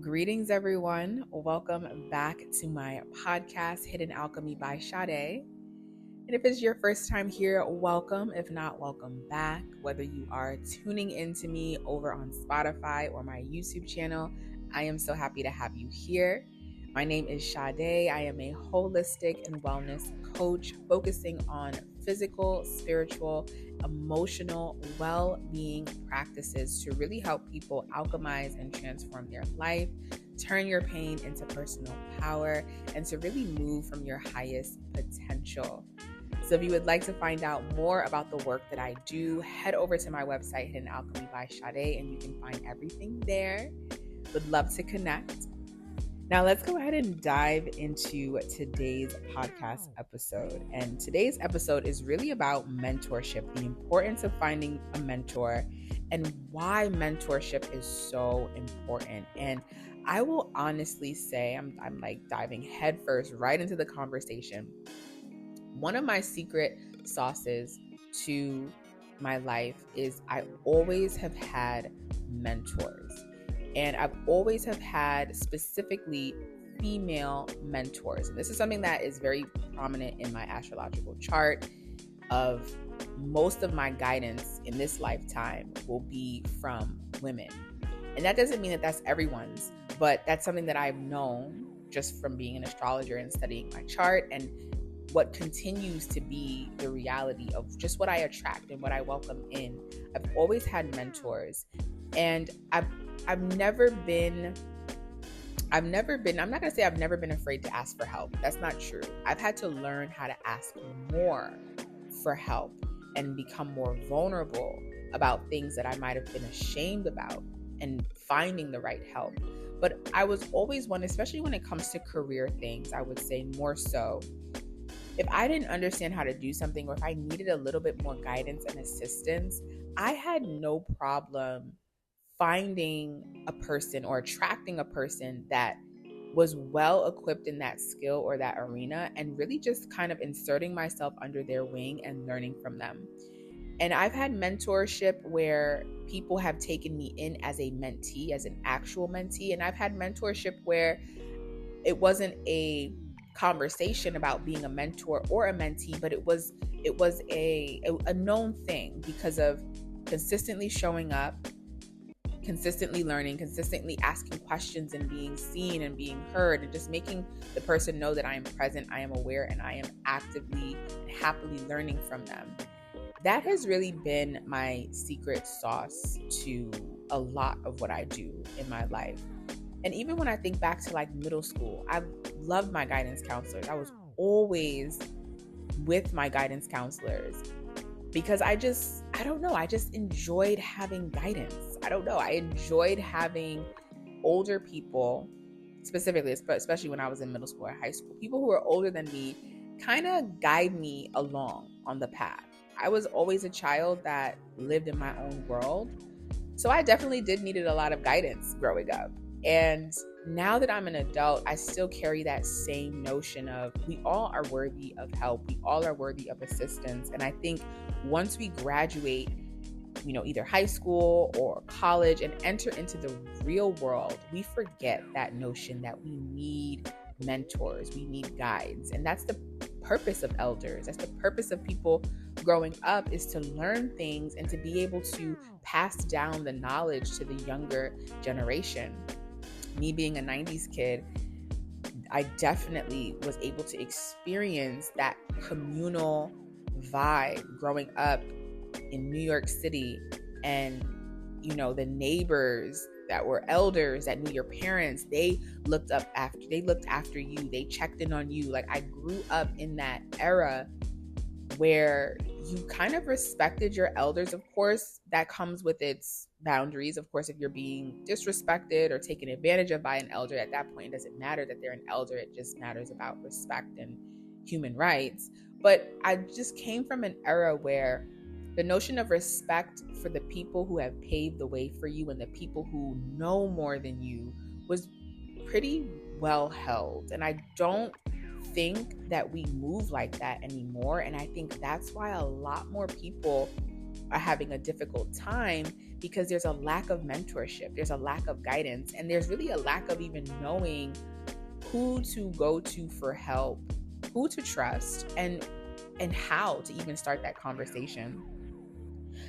Greetings, everyone. Welcome back to my podcast, Hidden Alchemy by Sade. And if it's your first time here, welcome. If not, welcome back. Whether you are tuning into me over on Spotify or my YouTube channel, I am so happy to have you here. My name is Sade. I am a holistic and wellness coach focusing on physical, spiritual, emotional well-being practices to really help people alchemize and transform their life, turn your pain into personal power, and to really move from your highest potential. So if you would like to find out more about the work that I do, head over to my website, Hidden Alchemy by Sade, and you can find everything there. Would love to connect. Now let's go ahead and dive into today's podcast episode. And today's episode is really about mentorship, the importance of finding a mentor, and why mentorship is so important. And I will honestly say, I'm like diving headfirst right into the conversation. One of my secret sauces to my life is I always have had mentors. And I've always have had specifically female mentors. And this is something that is very prominent in my astrological chart of most of my guidance in this lifetime will be from women. And that doesn't mean that that's everyone's, but that's something that I've known just from being an astrologer and studying my chart, and what continues to be the reality of just what I attract and what I welcome in. I've always had mentors, and I'm not going to say I've never been afraid to ask for help. That's not true. I've had to learn how to ask more for help and become more vulnerable about things that I might have been ashamed about and finding the right help. But I was always one, especially when it comes to career things, I would say more so. If I didn't understand how to do something, or if I needed a little bit more guidance and assistance, I had no problem finding a person or attracting a person that was well equipped in that skill or that arena, and really just kind of inserting myself under their wing and learning from them. And I've had mentorship where people have taken me in as a mentee, as an actual mentee. And I've had mentorship where it wasn't a conversation about being a mentor or a mentee, but it was a known thing because of consistently showing up, consistently learning, consistently asking questions and being seen and being heard, and just making the person know that I am present, I am aware, and I am actively and happily learning from them. That has really been my secret sauce to a lot of what I do in my life. And even when I think back to like middle school, I loved my guidance counselors. I was always with my guidance counselors because I just enjoyed having guidance. I enjoyed having older people, specifically, especially when I was in middle school or high school, people who were older than me kind of guide me along on the path. I was always a child that lived in my own world. So I definitely needed a lot of guidance growing up. And now that I'm an adult, I still carry that same notion of we all are worthy of help. We all are worthy of assistance. And I think once we graduate, either high school or college and enter into the real world, we forget that notion that we need mentors, we need guides. And that's the purpose of elders. That's the purpose of people growing up, is to learn things and to be able to pass down the knowledge to the younger generation. Me being a 90s kid, I definitely was able to experience that communal vibe growing up in New York City, and the neighbors that were elders that knew your parents, they looked after you, they checked in on you. Like, I grew up in that era where you kind of respected your elders. Of course, that comes with its boundaries. Of course, if you're being disrespected or taken advantage of by an elder, at that point, it doesn't matter that they're an elder. It just matters about respect and human rights. But I just came from an era where the notion of respect for the people who have paved the way for you and the people who know more than you was pretty well held. And I don't think that we move like that anymore. And I think that's why a lot more people are having a difficult time because there's a lack of mentorship, there's a lack of guidance, and there's really a lack of even knowing who to go to for help, who to trust, and how to even start that conversation.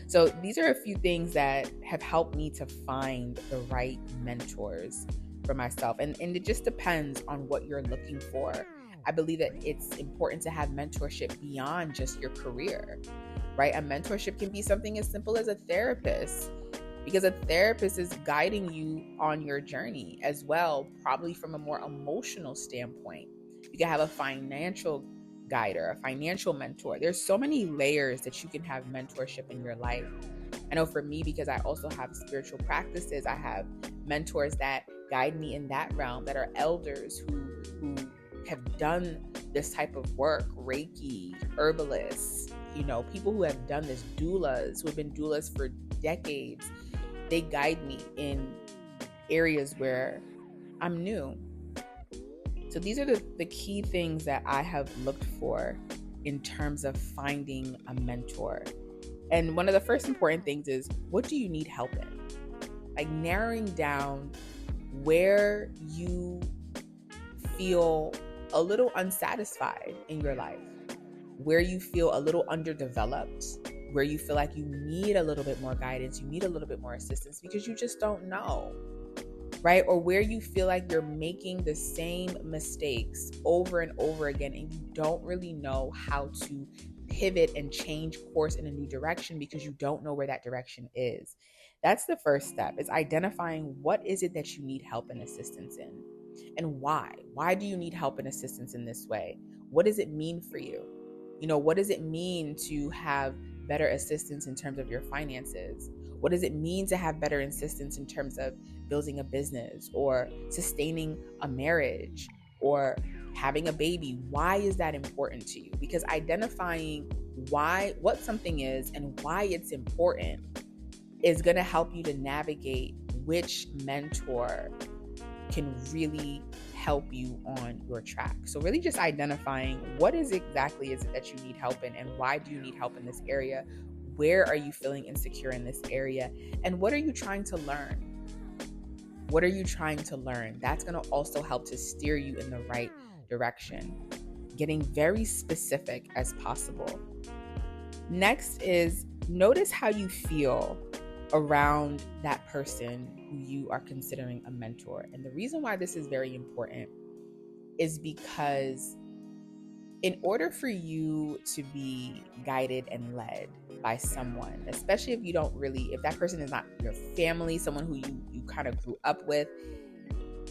So these are a few things that have helped me to find the right mentors for myself. And it just depends on what you're looking for. I believe that it's important to have mentorship beyond just your career, right? A mentorship can be something as simple as a therapist, because a therapist is guiding you on your journey as well, probably from a more emotional standpoint. You can have a financial guide or a financial mentor. There's so many layers that you can have mentorship in your life. I know for me, because I also have spiritual practices, I have mentors that guide me in that realm, that are elders who have done this type of work, Reiki, herbalists, people who have done this, doulas, who have been doulas for decades. They guide me in areas where I'm new. So these are the key things that I have looked for in terms of finding a mentor. And one of the first important things is, what do you need help in? Like narrowing down where you feel a little unsatisfied in your life, where you feel a little underdeveloped, where you feel like you need a little bit more guidance, you need a little bit more assistance because you just don't know, right? Or where you feel like you're making the same mistakes over and over again and you don't really know how to pivot and change course in a new direction because you don't know where that direction is. That's the first step, is identifying what is it that you need help and assistance in, and why. Why do you need help and assistance in this way? What does it mean for you? What does it mean to have better assistance in terms of your finances? What does it mean to have better assistance in terms of building a business or sustaining a marriage or having a baby? Why is that important to you? Because identifying what something is and why it's important is going to help you to navigate which mentor can really help you on your track. So really just identifying what exactly is it that you need help in, and why do you need help in this area? Where are you feeling insecure in this area? And what are you trying to learn? What are you trying to learn? That's going to also help to steer you in the right direction. Getting very specific as possible. Next is, notice how you feel around that person who you are considering a mentor. And the reason why this is very important is because in order for you to be guided and led by someone, especially if that person is not your family, someone who you kind of grew up with,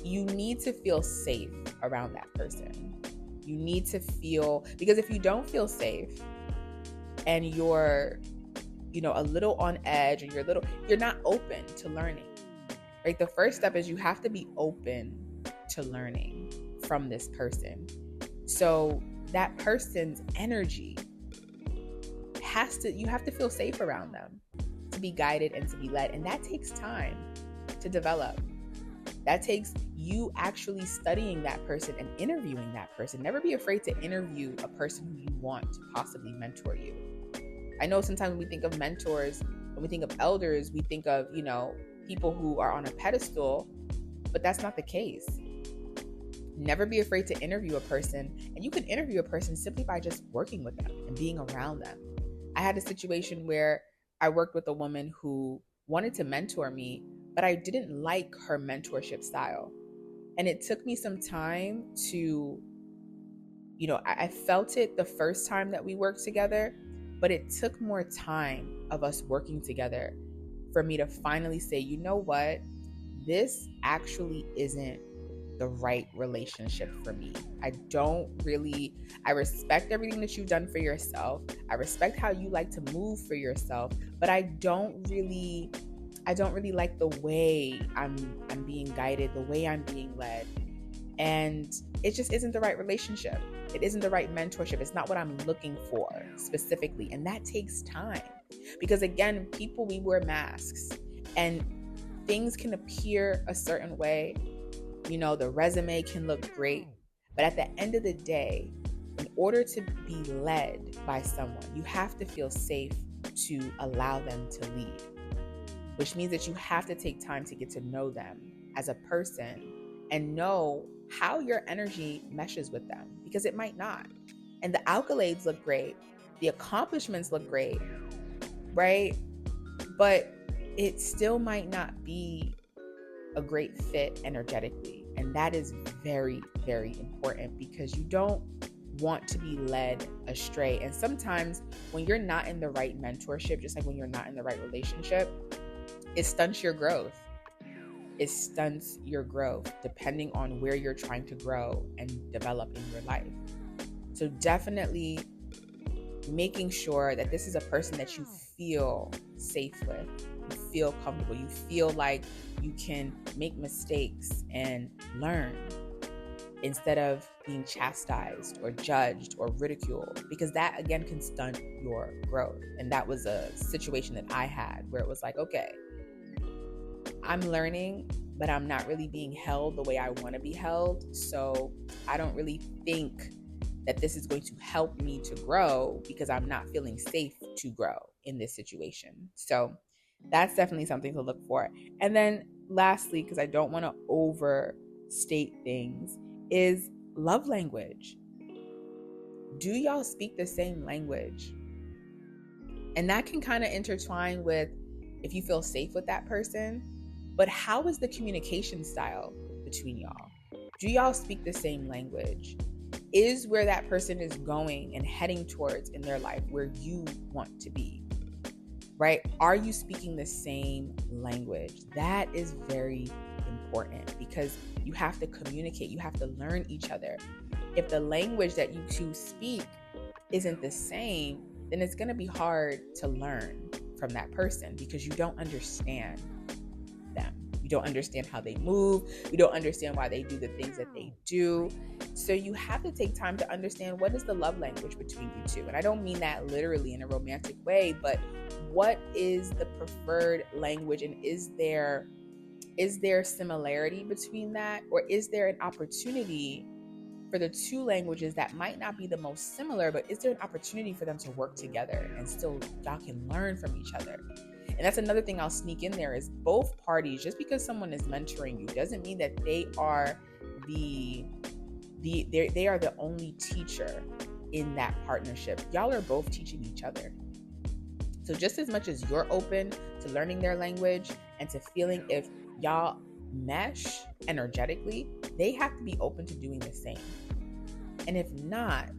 you need to feel safe around that person. You need to feel, because if you don't feel safe and you're a little on edge and you're not open to learning, right? The first step is you have to be open to learning from this person. So that person's energy you have to feel safe around them to be guided and to be led. And that takes time to develop. That takes you actually studying that person and interviewing that person. Never be afraid to interview a person who you want to possibly mentor you. I know sometimes when we think of mentors, when we think of elders, we think of, people who are on a pedestal, but that's not the case. Never be afraid to interview a person, and you can interview a person simply by just working with them and being around them. I had a situation where I worked with a woman who wanted to mentor me, but I didn't like her mentorship style. And it took me some time to, I felt it the first time that we worked together, but it took more time of us working together for me to finally say, you know what, this actually isn't the right relationship for me. I respect everything that you've done for yourself. I respect how you like to move for yourself, but I don't really like the way I'm being guided, the way I'm being led. And it just isn't the right relationship. It isn't the right mentorship. It's not what I'm looking for specifically. And that takes time. Because again, we wear masks and things can appear a certain way. The resume can look great. But at the end of the day, in order to be led by someone, you have to feel safe to allow them to lead, which means that you have to take time to get to know them as a person and know how your energy meshes with them, because it might not. And the accolades look great, the accomplishments look great, right? But it still might not be a great fit energetically. And that is very, very important, because you don't want to be led astray. And sometimes when you're not in the right mentorship, just like when you're not in the right relationship, it stunts your growth. It stunts your growth depending on where you're trying to grow and develop in your life. So definitely making sure that this is a person that you feel safe with, you feel comfortable, you feel like you can make mistakes and learn instead of being chastised or judged or ridiculed, because that again can stunt your growth. And that was a situation that I had where it was like, okay, I'm learning, but I'm not really being held the way I want to be held. So I don't really think that this is going to help me to grow, because I'm not feeling safe to grow in this situation. So that's definitely something to look for. And then lastly, because I don't want to overstate things, is love language. Do y'all speak the same language? And that can kind of intertwine with if you feel safe with that person, but how is the communication style between y'all? Do y'all speak the same language? Is where that person is going and heading towards in their life where you want to be, right? Are you speaking the same language? That is very important, because you have to communicate. You have to learn each other. If the language that you two speak isn't the same, then it's going to be hard to learn from that person, because you don't understand them. You don't understand how they move. You don't understand why they do the things that they do. So you have to take time to understand, what is the love language between you two? And I don't mean that literally in a romantic way, but what is the preferred language? And is there similarity between that? Or is there an opportunity for the two languages that might not be the most similar, but is there an opportunity for them to work together and still y'all can learn from each other? And that's another thing I'll sneak in there, is both parties, just because someone is mentoring you doesn't mean that they are they are the only teacher in that partnership. Y'all are both teaching each other. So just as much as you're open to learning their language and to feeling if y'all mesh energetically, they have to be open to doing the same. And if not,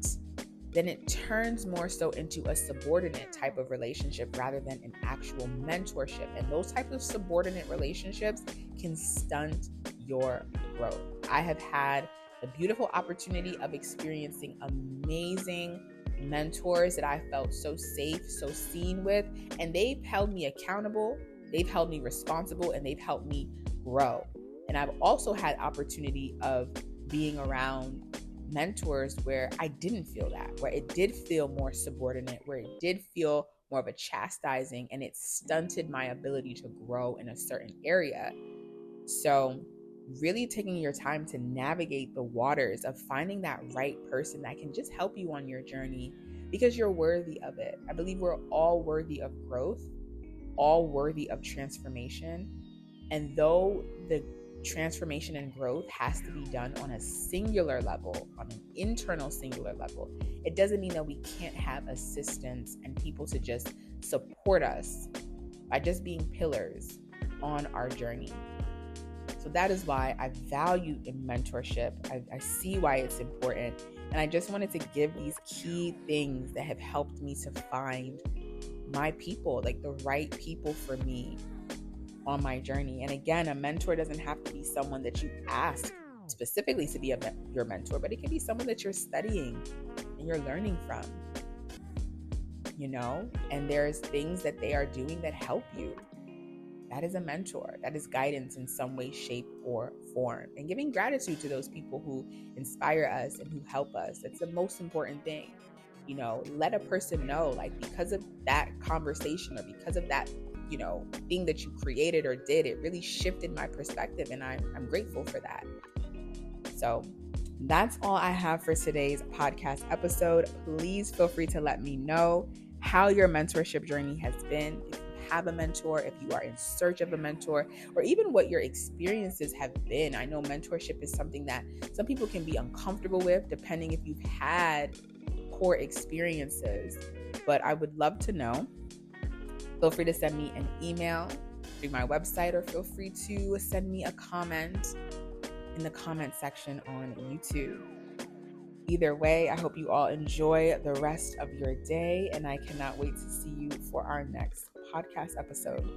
then it turns more so into a subordinate type of relationship rather than an actual mentorship. And those types of subordinate relationships can stunt your growth. I have had the beautiful opportunity of experiencing amazing mentors that I felt so safe, so seen with, and they've held me accountable, they've held me responsible, and they've helped me grow. And I've also had opportunity of being around mentors where I didn't feel that, where it did feel more subordinate, where it did feel more of a chastising, and it stunted my ability to grow in a certain area. So really taking your time to navigate the waters of finding that right person that can just help you on your journey, because you're worthy of it. I believe we're all worthy of growth, all worthy of transformation. And though the transformation and growth has to be done on a singular level, on an internal singular level, it doesn't mean that we can't have assistance and people to just support us by just being pillars on our journey. So that is why I value in mentorship. I see why it's important. And I just wanted to give these key things that have helped me to find my people, like the right people for me on my journey. And again, a mentor doesn't have to be someone that you ask specifically to be your mentor, but it can be someone that you're studying and you're learning from, and there's things that they are doing that help you. That is a mentor. That is guidance in some way, shape, or form. And giving gratitude to those people who inspire us and who help us. That's the most important thing. Let a person know, like, because of that conversation or because of that, thing that you created or did, it really shifted my perspective. And I'm grateful for that. So that's all I have for today's podcast episode. Please feel free to let me know how your mentorship journey has been, if you have a mentor, if you are in search of a mentor, or even what your experiences have been. I know mentorship is something that some people can be uncomfortable with, depending if you've had poor experiences. But I would love to know. Feel free to send me an email through my website, or feel free to send me a comment in the comment section on YouTube. Either way, I hope you all enjoy the rest of your day, and I cannot wait to see you for our next podcast episode.